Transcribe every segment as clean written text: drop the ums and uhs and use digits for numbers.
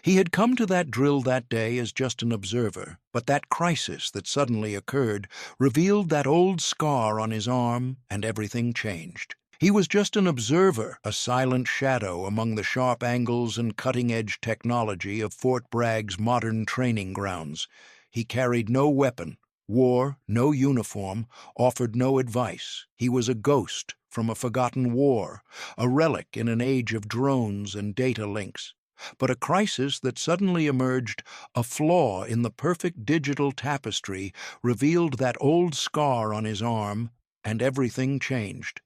He had come to that drill that day as just an observer, but that crisis that suddenly occurred revealed that old scar on his arm, and everything changed. He was just an observer, a silent shadow among the sharp angles and cutting-edge technology of Fort Bragg's modern training grounds. He carried no weapon, wore no uniform, offered no advice. He was a ghost from a forgotten war, a relic in an age of drones and data links. But a crisis that suddenly emerged, a flaw in the perfect digital tapestry, revealed that old scar on his arm, and everything changed.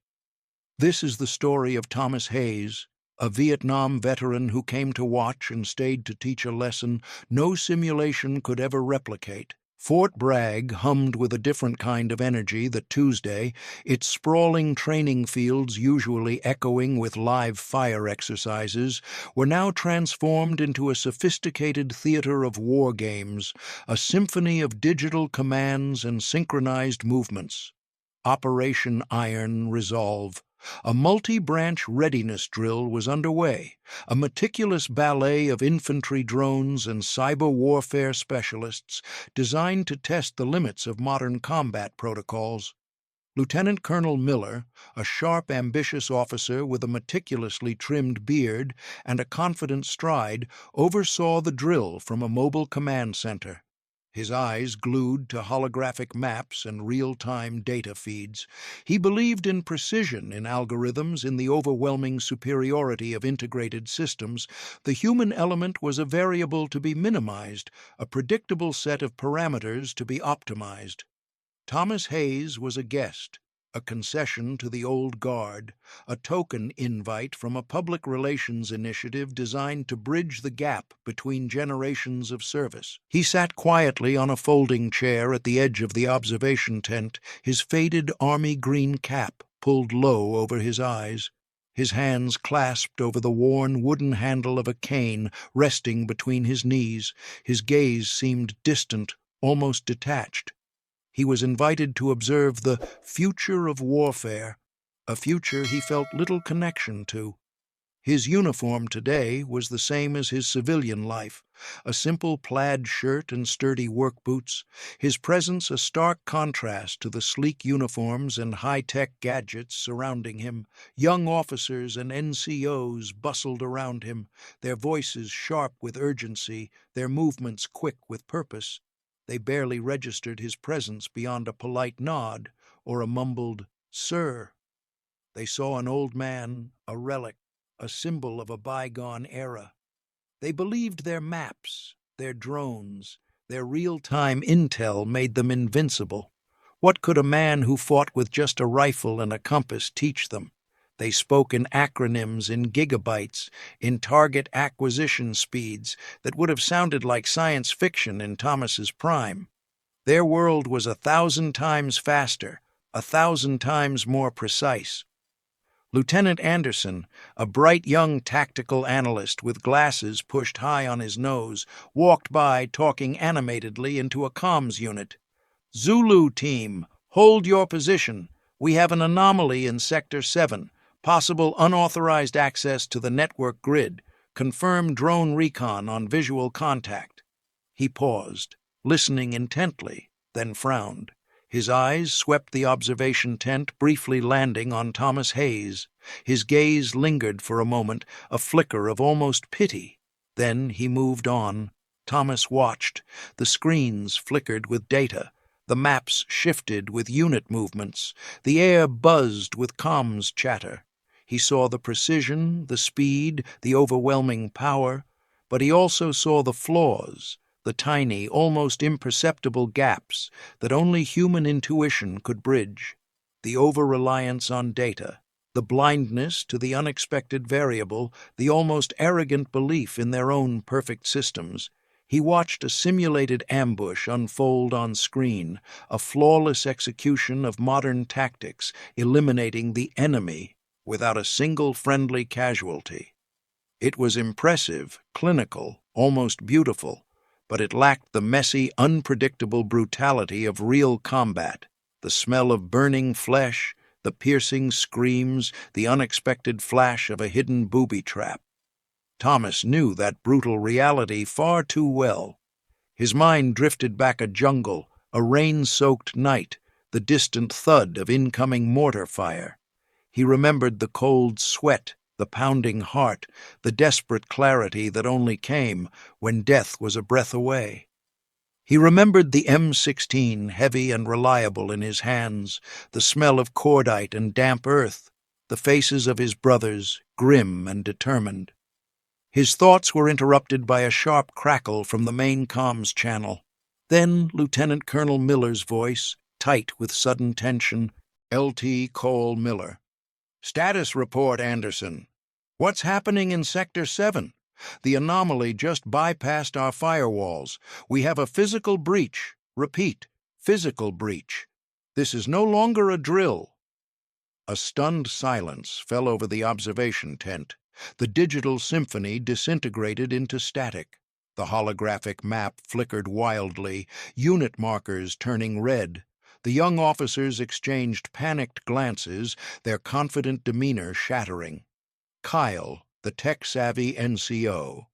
This is the story of Thomas Hayes, a Vietnam veteran who came to watch and stayed to teach a lesson no simulation could ever replicate. Fort Bragg hummed with a different kind of energy that Tuesday, its sprawling training fields usually echoing with live fire exercises, were now transformed into a sophisticated theater of war games, a symphony of digital commands and synchronized movements. Operation Iron Resolve. A multi-branch readiness drill was underway, a meticulous ballet of infantry drones and cyber warfare specialists designed to test the limits of modern combat protocols. Lieutenant Colonel Miller, a sharp, ambitious officer with a meticulously trimmed beard and a confident stride, oversaw the drill from a mobile command center. His eyes glued to holographic maps and real-time data feeds. He believed in precision in algorithms, in the overwhelming superiority of integrated systems. The human element was a variable to be minimized, a predictable set of parameters to be optimized. Thomas Hayes was a guest, a concession to the old guard, a token invite from a public relations initiative designed to bridge the gap between generations of service. He sat quietly on a folding chair at the edge of the observation tent, his faded army green cap pulled low over his eyes, his hands clasped over the worn wooden handle of a cane resting between his knees. His gaze seemed distant, almost detached. He was invited to observe the future of warfare, a future he felt little connection to. His uniform today was the same as his civilian life, a simple plaid shirt and sturdy work boots, his presence a stark contrast to the sleek uniforms and high-tech gadgets surrounding him. Young officers and NCOs bustled around him, their voices sharp with urgency, their movements quick with purpose. They barely registered his presence beyond a polite nod or a mumbled, "Sir." They saw an old man, a relic, a symbol of a bygone era. They believed their maps, their drones, their real-time intel made them invincible. What could a man who fought with just a rifle and a compass teach them? They spoke in acronyms, in gigabytes, in target acquisition speeds that would have sounded like science fiction in Thomas's prime. Their world was 1,000 times faster, 1,000 times more precise. Lieutenant Anderson, a bright young tactical analyst with glasses pushed high on his nose, walked by talking animatedly into a comms unit. "Zulu team, hold your position. We have an anomaly in Sector 7. Possible unauthorized access to the network grid. Confirm drone recon on visual contact." He paused, listening intently, then frowned. His eyes swept the observation tent, briefly landing on Thomas Hayes. His gaze lingered for a moment, a flicker of almost pity. Then he moved on. Thomas watched. The screens flickered with data. The maps shifted with unit movements. The air buzzed with comms chatter. He saw the precision, the speed, the overwhelming power, but he also saw the flaws, the tiny, almost imperceptible gaps that only human intuition could bridge. The over-reliance on data, the blindness to the unexpected variable, the almost arrogant belief in their own perfect systems. He watched a simulated ambush unfold on screen, a flawless execution of modern tactics, eliminating the enemy without a single friendly casualty. It was impressive, clinical, almost beautiful, but it lacked the messy, unpredictable brutality of real combat, the smell of burning flesh, the piercing screams, the unexpected flash of a hidden booby trap. Thomas knew that brutal reality far too well. His mind drifted back a jungle, a rain-soaked night, the distant thud of incoming mortar fire. He remembered the cold sweat, the pounding heart, the desperate clarity that only came when death was a breath away. He remembered the M16, heavy and reliable in his hands, the smell of cordite and damp earth, the faces of his brothers, grim and determined. His thoughts were interrupted by a sharp crackle from the main comms channel. Then Lieutenant Colonel Miller's voice, tight with sudden tension. L.T. Cole Miller. "Status report, Anderson. What's happening in Sector 7? The anomaly just bypassed our firewalls. We have a physical breach. Repeat, physical breach. This is no longer a drill." A stunned silence fell over the observation tent. The digital symphony disintegrated into static. The holographic map flickered wildly, unit markers turning red. The young officers exchanged panicked glances, their confident demeanor shattering. Kyle, the tech-savvy NCO,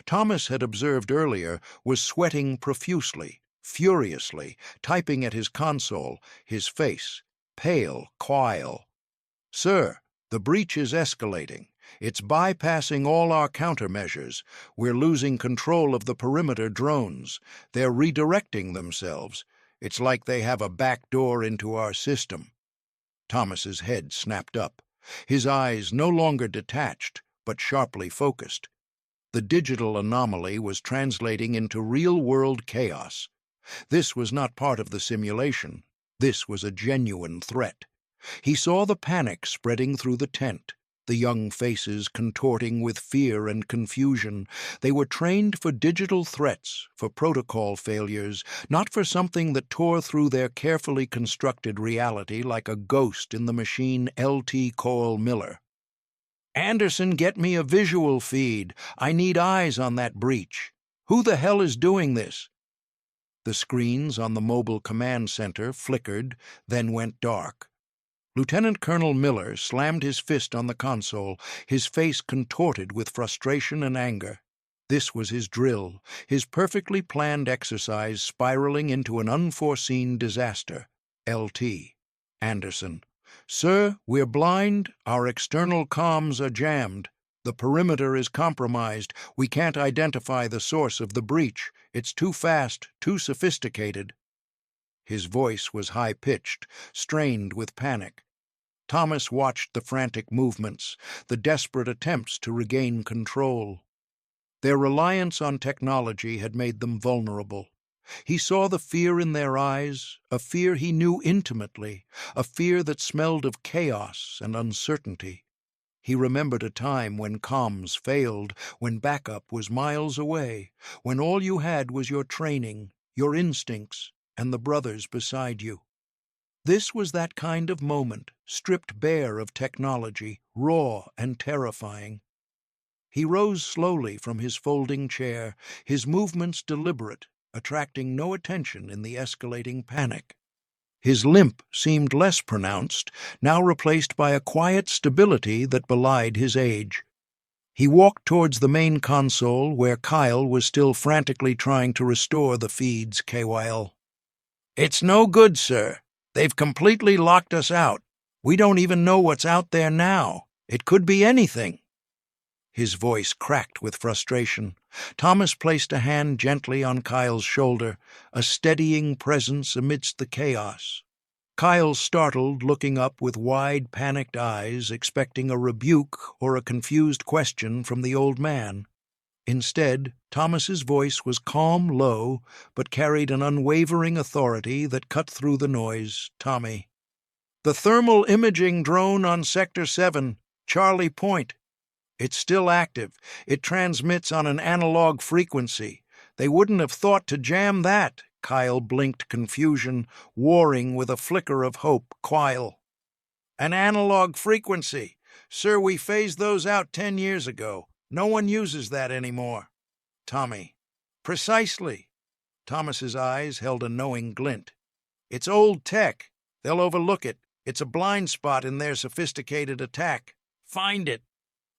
Thomas had observed earlier, was sweating profusely, furiously, typing at his console, his face pale, quile. "Sir, the breach is escalating. It's bypassing all our countermeasures. We're losing control of the perimeter drones. They're redirecting themselves. It's like they have a back door into our system." Thomas's head snapped up. His eyes no longer detached, but sharply focused. The digital anomaly was translating into real-world chaos. This was not part of the simulation. This was a genuine threat. He saw the panic spreading through the tent, the young faces contorting with fear and confusion. They were trained for digital threats, for protocol failures, not for something that tore through their carefully constructed reality like a ghost in the machine. L.T. Cole Miller. "Anderson, get me a visual feed. I need eyes on that breach. Who the hell is doing this?" The screens on the mobile command center flickered, then went dark. Lieutenant Colonel Miller slammed his fist on the console, his face contorted with frustration and anger. This was his drill, his perfectly planned exercise spiraling into an unforeseen disaster. L.T. Anderson. "Sir, we're blind. Our external comms are jammed. The perimeter is compromised. We can't identify the source of the breach. It's too fast, too sophisticated." His voice was high-pitched, strained with panic. Thomas watched the frantic movements, the desperate attempts to regain control. Their reliance on technology had made them vulnerable. He saw the fear in their eyes, a fear he knew intimately, a fear that smelled of chaos and uncertainty. He remembered a time when comms failed, when backup was miles away, when all you had was your training, your instincts, and the brothers beside you. This was that kind of moment, stripped bare of technology, raw and terrifying. He rose slowly from his folding chair, his movements deliberate, attracting no attention in the escalating panic. His limp seemed less pronounced, now replaced by a quiet stability that belied his age. He walked towards the main console where Kyle was still frantically trying to restore the feeds. KYL. "It's no good, sir. They've completely locked us out. We don't even know what's out there now. It could be anything." His voice cracked with frustration. Thomas placed a hand gently on Kyle's shoulder, a steadying presence amidst the chaos. Kyle startled, looking up with wide, panicked eyes, expecting a rebuke or a confused question from the old man. Instead, Thomas's voice was calm, low, but carried an unwavering authority that cut through the noise. "Tommy. The thermal imaging drone on Sector 7, Charlie Point. It's still active. It transmits on an analog frequency. They wouldn't have thought to jam that." Kyle blinked confusion, warring with a flicker of hope. Kyle. "An analog frequency. Sir, we phased those out 10 years ago. No one uses that anymore." Tommy. "Precisely." Thomas's eyes held a knowing glint. "It's old tech. They'll overlook it. It's a blind spot in their sophisticated attack. Find it."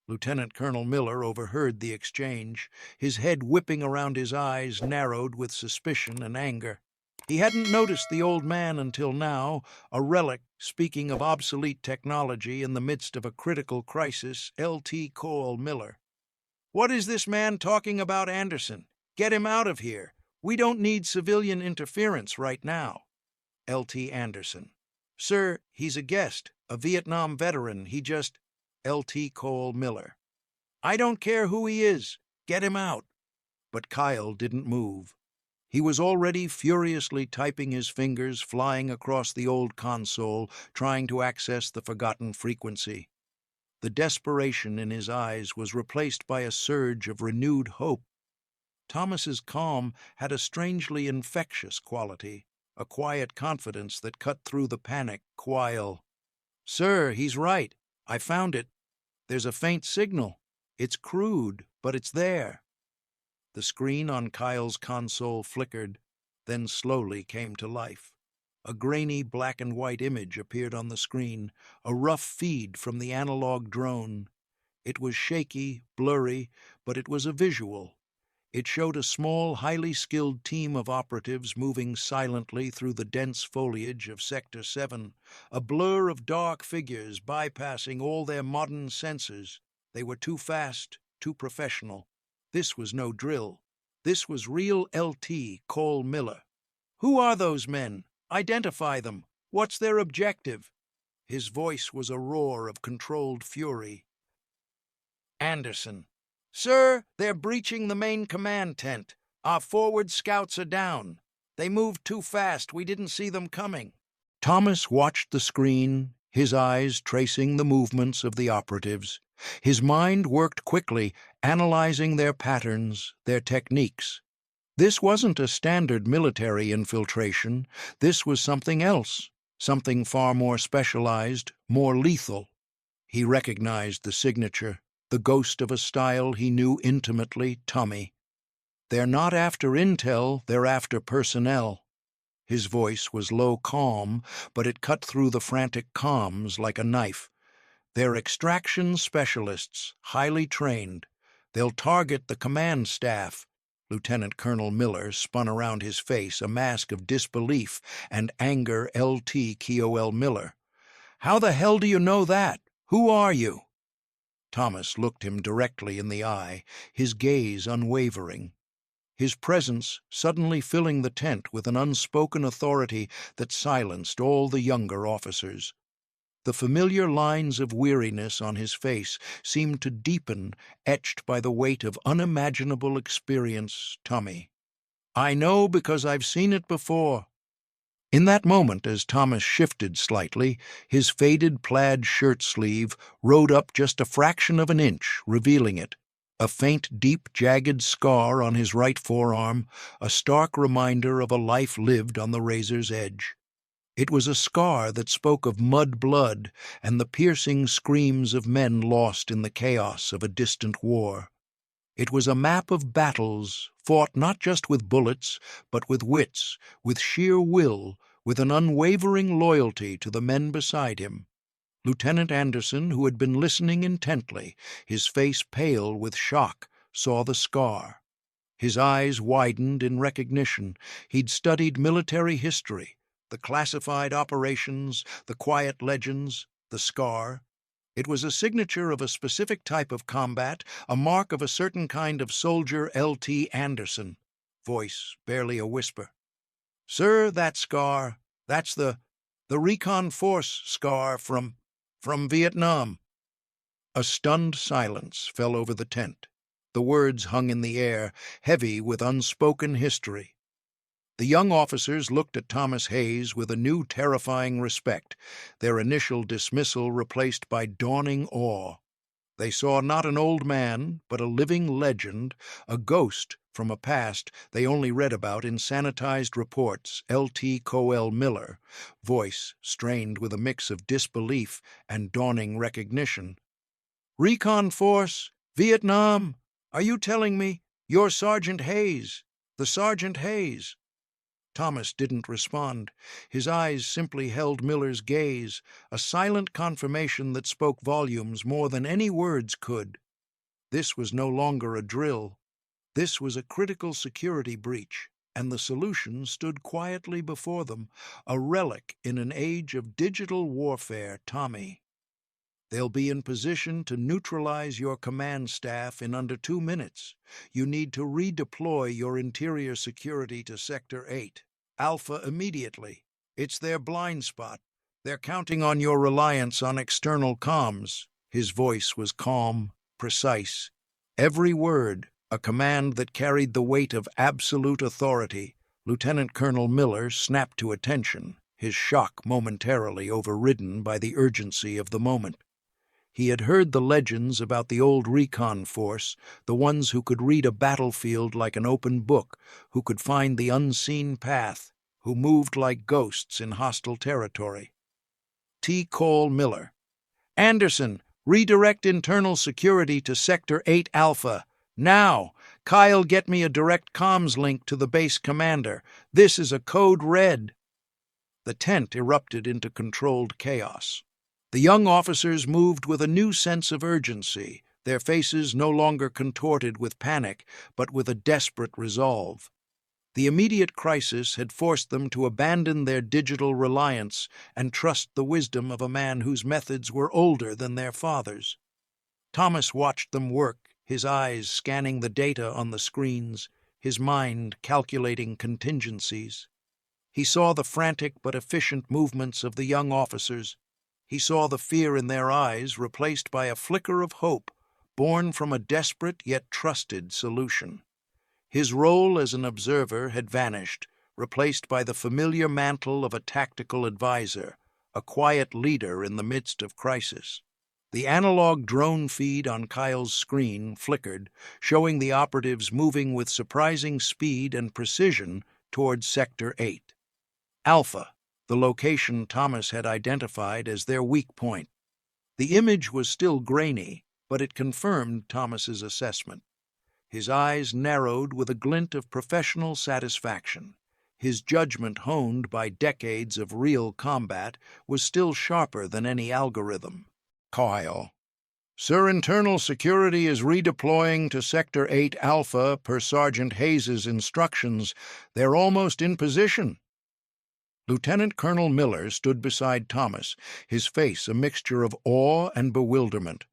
Lieutenant Colonel Miller overheard the exchange, his head whipping around his eyes, narrowed with suspicion and anger. He hadn't noticed the old man until now, a relic speaking of obsolete technology in the midst of a critical crisis. L.T. Cole Miller. "What is this man talking about, Anderson? Get him out of here. We don't need civilian interference right now." L.T. Anderson. "Sir, he's a guest, a Vietnam veteran. He just—" L.T. Cole Miller. "I don't care who he is. Get him out." But Kyle didn't move. He was already furiously typing, his fingers flying across the old console, trying to access the forgotten frequency. The desperation in his eyes was replaced by a surge of renewed hope. Thomas's calm had a strangely infectious quality, a quiet confidence that cut through the panic. Quile. "Sir, he's right. I found it. There's a faint signal. It's crude, but it's there." The screen on Kyle's console flickered, then slowly came to life. A grainy black and white image appeared on the screen, a rough feed from the analog drone. It was shaky, blurry, but it was a visual. It showed a small, highly skilled team of operatives moving silently through the dense foliage of Sector 7, a blur of dark figures bypassing all their modern sensors. They were too fast, too professional. This was no drill. This was real L.T. Cole Miller. "Who are those men? Identify them. What's their objective?" His voice was a roar of controlled fury. Anderson. "Sir, they're breaching the main command tent. Our forward scouts are down. They moved too fast. We didn't see them coming." Thomas watched the screen, his eyes tracing the movements of the operatives. His mind worked quickly, analyzing their patterns, their techniques. This wasn't a standard military infiltration. This was something else, something far more specialized, more lethal. He recognized the signature, the ghost of a style he knew intimately, Tommy. "They're not after intel, they're after personnel." His voice was low, calm, but it cut through the frantic comms like a knife. "They're extraction specialists, highly trained. They'll target the command staff." Lieutenant Colonel Miller spun around his face, a mask of disbelief and anger. L.T. Cole Miller. "How the hell do you know that? Who are you?" Thomas looked him directly in the eye, his gaze unwavering. His presence suddenly filling the tent with an unspoken authority that silenced all the younger officers. The familiar lines of weariness on his face seemed to deepen, etched by the weight of unimaginable experience. "Tommy. I know because I've seen it before." In that moment, as Thomas shifted slightly, his faded plaid shirt sleeve rode up just a fraction of an inch, revealing it. A faint, deep, jagged scar on his right forearm, a stark reminder of a life lived on the razor's edge. It was a scar that spoke of mud blood and the piercing screams of men lost in the chaos of a distant war. It was a map of battles fought not just with bullets, but with wits, with sheer will, with an unwavering loyalty to the men beside him. Lieutenant Anderson, who had been listening intently, his face pale with shock, saw the scar. His eyes widened in recognition. He'd studied military history, the classified operations, the quiet legends, the scar. It was a signature of a specific type of combat, a mark of a certain kind of soldier. L.T. Anderson. Voice barely a whisper. "Sir, that scar, that's the recon force scar from Vietnam." A stunned silence fell over the tent. The words hung in the air, heavy with unspoken history. The young officers looked at Thomas Hayes with a new terrifying respect, their initial dismissal replaced by dawning awe. They saw not an old man, but a living legend, a ghost from a past they only read about in sanitized reports. L.T. Cole Miller, voice strained with a mix of disbelief and dawning recognition. "Recon Force, Vietnam, are you telling me you're Sergeant Hayes, the Sergeant Hayes?" Thomas didn't respond. His eyes simply held Miller's gaze, a silent confirmation that spoke volumes more than any words could. This was no longer a drill. This was a critical security breach, and the solution stood quietly before them, a relic in an age of digital warfare. Tommy, they'll be in position to neutralize your command staff in under 2 minutes. You need to redeploy your interior security to Sector 8. Alpha immediately. It's their blind spot. They're counting on your reliance on external comms. His voice was calm, precise. Every word, a command that carried the weight of absolute authority. Lieutenant Colonel Miller snapped to attention, his shock momentarily overridden by the urgency of the moment. He had heard the legends about the old recon force, the ones who could read a battlefield like an open book, who could find the unseen path, who moved like ghosts in hostile territory. T. Cole Miller. Anderson, redirect internal security to Sector 8 Alpha. Now! Kyle, get me a direct comms link to the base commander. This is a code red. The tent erupted into controlled chaos. The young officers moved with a new sense of urgency, their faces no longer contorted with panic, but with a desperate resolve. The immediate crisis had forced them to abandon their digital reliance and trust the wisdom of a man whose methods were older than their father's. Thomas watched them work, his eyes scanning the data on the screens, his mind calculating contingencies. He saw the frantic but efficient movements of the young officers. He saw the fear in their eyes replaced by a flicker of hope, born from a desperate yet trusted solution. His role as an observer had vanished, replaced by the familiar mantle of a tactical advisor, a quiet leader in the midst of crisis. The analog drone feed on Kyle's screen flickered, showing the operatives moving with surprising speed and precision towards Sector 8. Alpha, the location Thomas had identified as their weak point. The image was still grainy, but it confirmed Thomas's assessment. His eyes narrowed with a glint of professional satisfaction. His judgment, honed by decades of real combat, was still sharper than any algorithm. Kyle. Sir, internal security is redeploying to Sector 8 Alpha per Sergeant Hayes's instructions. They're almost in position. Lieutenant Colonel Miller stood beside Thomas, his face a mixture of awe and bewilderment.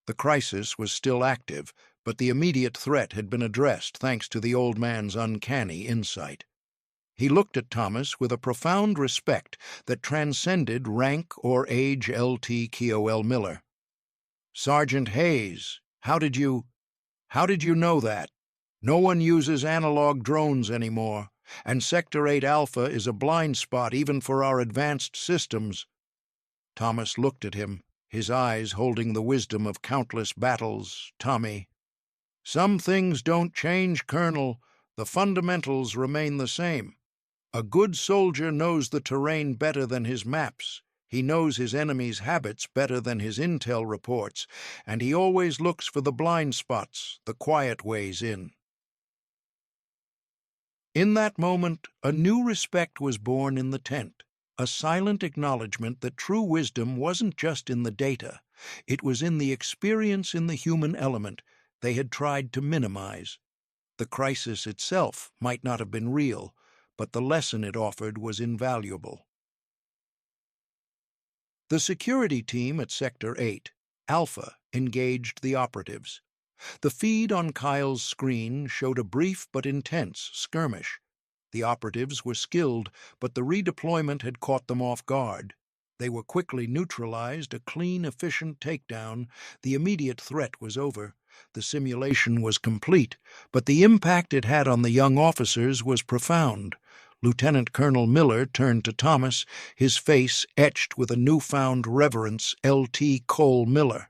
The crisis was still active, but the immediate threat had been addressed thanks to the old man's uncanny insight. He looked at Thomas with a profound respect that transcended rank or age. Lt. Col. Miller. Sergeant Hayes, how did you know that? No one uses analog drones anymore, and Sector 8 Alpha is a blind spot even for our advanced systems. Thomas looked at him, his eyes holding the wisdom of countless battles. Tommy. Some things don't change, Colonel. The fundamentals remain the same. A good soldier knows the terrain better than his maps. He knows his enemy's habits better than his intel reports, and he always looks for the blind spots, the quiet ways in. In that moment, a new respect was born in the tent, a silent acknowledgement that true wisdom wasn't just in the data. It was in the experience in the human element they had tried to minimize. The crisis itself might not have been real, but the lesson it offered was invaluable. The security team at Sector 8, Alpha, engaged the operatives. The feed on Kyle's screen showed a brief but intense skirmish. The operatives were skilled, but the redeployment had caught them off guard. They were quickly neutralized, a clean, efficient takedown. The immediate threat was over. The simulation was complete, but the impact it had on the young officers was profound. Lieutenant Colonel Miller turned to Thomas, his face etched with a newfound reverence. Lt. Cole Miller.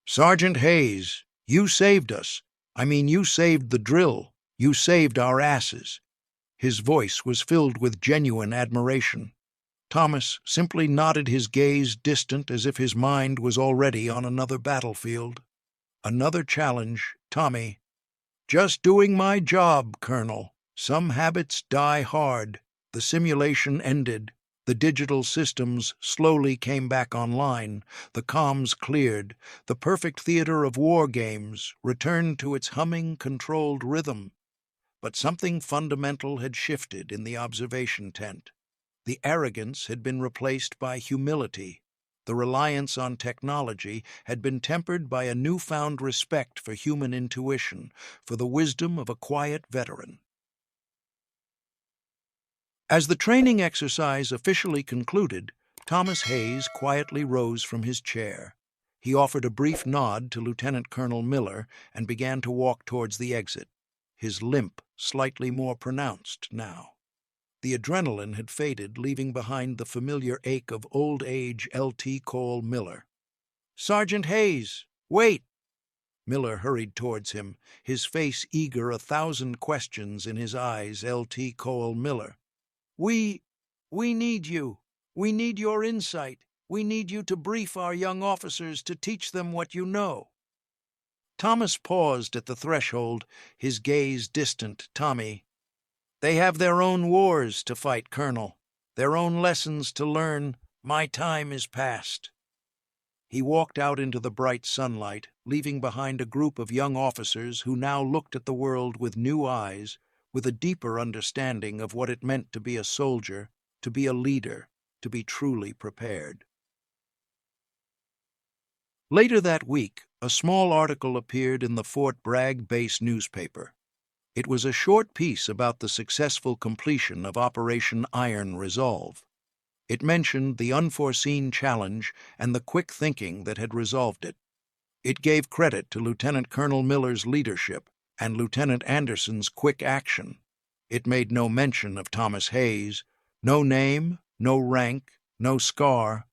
Sergeant Hayes, you saved us. You saved the drill. You saved our asses. His voice was filled with genuine admiration. Thomas simply nodded, his gaze distant as if his mind was already on another battlefield. Another challenge, Tommy. Just doing my job, Colonel. Some habits die hard. The simulation ended. The digital systems slowly came back online. The comms cleared. The perfect theater of war games returned to its humming, controlled rhythm. But something fundamental had shifted in the observation tent. The arrogance had been replaced by humility. The reliance on technology had been tempered by a newfound respect for human intuition, for the wisdom of a quiet veteran. As the training exercise officially concluded, Thomas Hayes quietly rose from his chair. He offered a brief nod to Lieutenant Colonel Miller and began to walk towards the exit, his limp slightly more pronounced now. The adrenaline had faded, leaving behind the familiar ache of old age L.T. Cole Miller. "Sergeant Hayes, wait!" Miller hurried towards him, his face eager, 1,000 questions in his eyes. "L.T. Cole Miller. We need you. We need your insight. We need you to brief our young officers, to teach them what you know." Thomas paused at the threshold, his gaze distant. "Tommy, they have their own wars to fight, Colonel, their own lessons to learn. My time is past." He walked out into the bright sunlight, leaving behind a group of young officers who now looked at the world with new eyes, with a deeper understanding of what it meant to be a soldier, to be a leader, to be truly prepared. Later that week, a small article appeared in the Fort Bragg base newspaper. It was a short piece about the successful completion of Operation Iron Resolve. It mentioned the unforeseen challenge and the quick thinking that had resolved it. It gave credit to Lieutenant Colonel Miller's leadership and Lieutenant Anderson's quick action. It made no mention of Thomas Hayes, no name, no rank, no scar.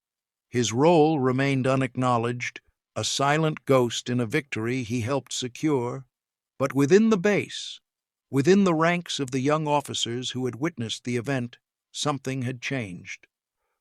His role remained unacknowledged, a silent ghost in a victory he helped secure. But within the base, within the ranks of the young officers who had witnessed the event, something had changed.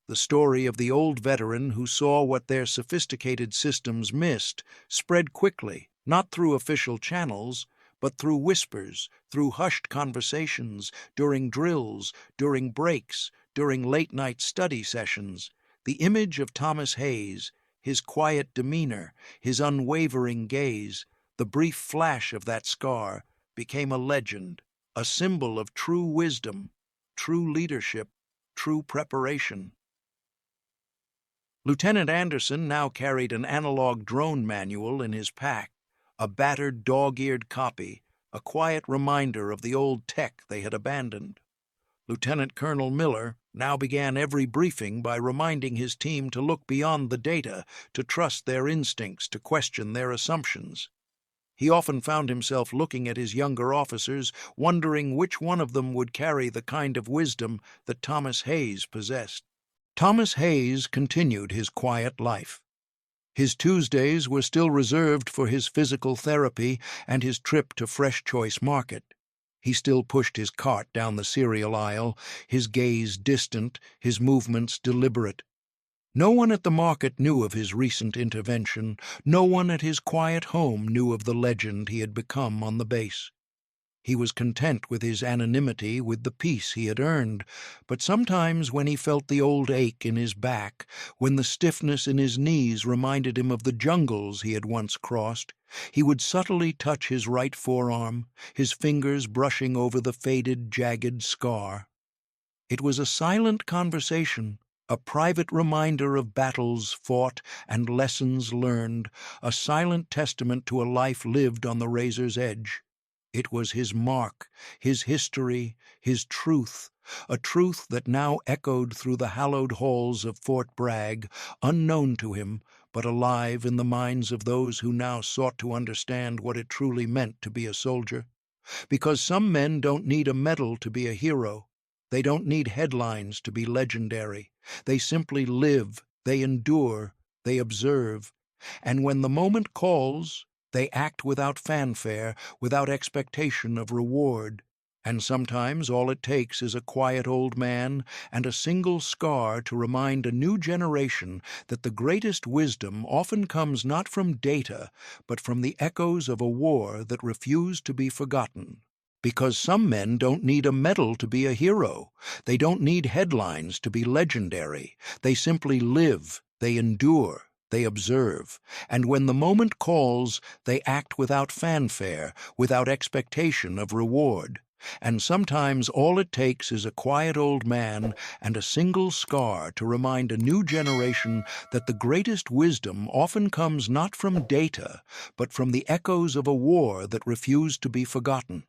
The story of the old veteran who saw what their sophisticated systems missed spread quickly, not through official channels, but through whispers, through hushed conversations, during drills, during breaks, during late-night study sessions. The image of Thomas Hayes, his quiet demeanor, his unwavering gaze, the brief flash of that scar, became a legend, a symbol of true wisdom, true leadership, true preparation. Lieutenant Anderson now carried an analog drone manual in his pack, a battered dog-eared copy, a quiet reminder of the old tech they had abandoned. Lieutenant Colonel Miller now began every briefing by reminding his team to look beyond the data, to trust their instincts, to question their assumptions. He often found himself looking at his younger officers, wondering which one of them would carry the kind of wisdom that Thomas Hayes possessed. Thomas Hayes continued his quiet life. His Tuesdays were still reserved for his physical therapy and his trip to Fresh Choice Market. He still pushed his cart down the cereal aisle, his gaze distant, his movements deliberate. No one at the market knew of his recent intervention. No one at his quiet home knew of the legend he had become on the base. He was content with his anonymity, with the peace he had earned, but sometimes when he felt the old ache in his back, when the stiffness in his knees reminded him of the jungles he had once crossed, he would subtly touch his right forearm, his fingers brushing over the faded, jagged scar. It was a silent conversation, a private reminder of battles fought and lessons learned, a silent testament to a life lived on the razor's edge. It was his mark, his history, his truth, a truth that now echoed through the hallowed halls of Fort Bragg, unknown to him, but alive in the minds of those who now sought to understand what it truly meant to be a soldier. Because some men don't need a medal to be a hero. They don't need headlines to be legendary. They simply live, they endure, they observe. And when the moment calls, they act without fanfare, without expectation of reward. And sometimes all it takes is a quiet old man and a single scar to remind a new generation that the greatest wisdom often comes not from data, but from the echoes of a war that refused to be forgotten. Because some men don't need a medal to be a hero. They don't need headlines to be legendary. They simply live, they endure, they observe. And when the moment calls, they act without fanfare, without expectation of reward. And sometimes all it takes is a quiet old man and a single scar to remind a new generation that the greatest wisdom often comes not from data, but from the echoes of a war that refused to be forgotten.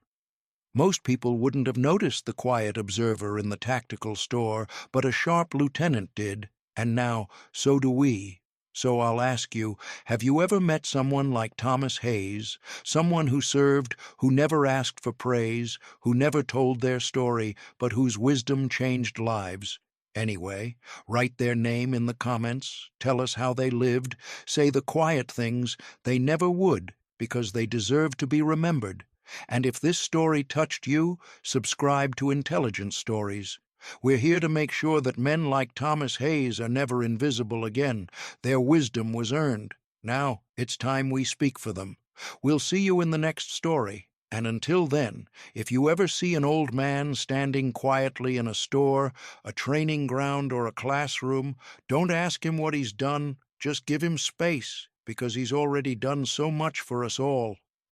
Most people wouldn't have noticed the quiet observer in the tactical store, but a sharp lieutenant did, and now so do we. So I'll ask you, have you ever met someone like Thomas Hayes, someone who served, who never asked for praise, who never told their story, but whose wisdom changed lives? Anyway, write their name in the comments, tell us how they lived, say the quiet things they never would because they deserve to be remembered. And if this story touched you, subscribe to Intelligence Stories. We're here to make sure that men like Thomas Hayes are never invisible again. Their wisdom was earned. Now it's time we speak for them. We'll see you in the next story. And until then, if you ever see an old man standing quietly in a store, a training ground, or a classroom, don't ask him what he's done. Just give him space, because he's already done so much for us all.